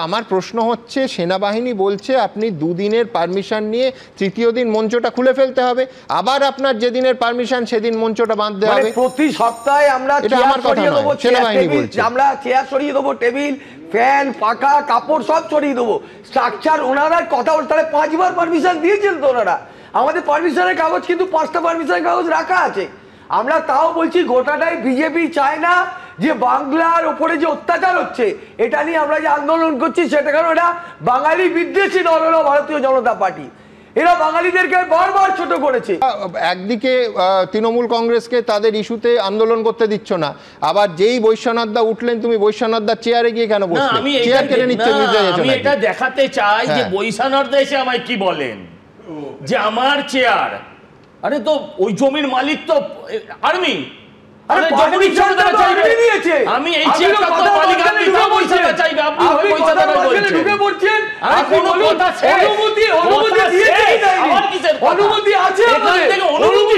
আমার প্রশ্ন হচ্ছে সেনাবাহিনী বলছে আপনি দুদিনের পারমিশন নিয়ে তৃতীয় দিন মঞ্চটা খুলে ফেলতে হবে, আবার আপনার যেদিনের পারমিশন সেদিন মঞ্চটা বাঁধতে হবে। প্রতি সপ্তাহে আমরা চেয়ার সরিয়ে দেবো, আমরা চেয়ার সরিয়ে দেবো, টেবিল ফ্যান পাখা কাপড় সব সরিয়ে দেবো। স্ট্রাকচার ওনারা কথা বলতে, তাহলে 5 বার পারমিশন দিয়েছেন তো ওনারা। আমাদের পারমিশনের কাগজ কিন্তু 5টা পারমিশনের কাগজ রাখা আছে। আমরা তাও বলছি গোটাটাই বিজেপি চায় না যে বাংলার ওপরে যে অত্যাচার হচ্ছে এটা নিয়ে আমরা যে আন্দোলন করছি সেটা, কারণ এটা বাঙালি বিদ্বেষী দল হলো ভারতীয় জনতা পার্টি। এরা বাঙালিদেরকে বারবার ছোট করেছে। একদিকে তৃণমূল কংগ্রেসকে তাদের ইস্যুতে আন্দোলন করতে দিচ্ছ না, আবার যেই বৈশ্বনাথদা উঠলেন তুমি বৈশ্বনাথদার চেয়ারে গিয়ে কেন বসলে? চেয়ার কেটে নিচ্ছে। আমি এটা দেখাতে চাই যে বৈশ্বনাথদা এসে আমায় কি বলেন যে আমার চেয়ার, আরে তো ওই জমির মালিক তো আর্মি। আমি এই চেয়ারটা তো মালিক আর্মি, তো পয়সাটা চাইবে, আপনি পয়সাটা বলছেন ঢুকে পড়ছেন। আর কোন কথা অনুমতি দিয়েছে কি না? অনুমতি আছে, এখান থেকে অনুমতি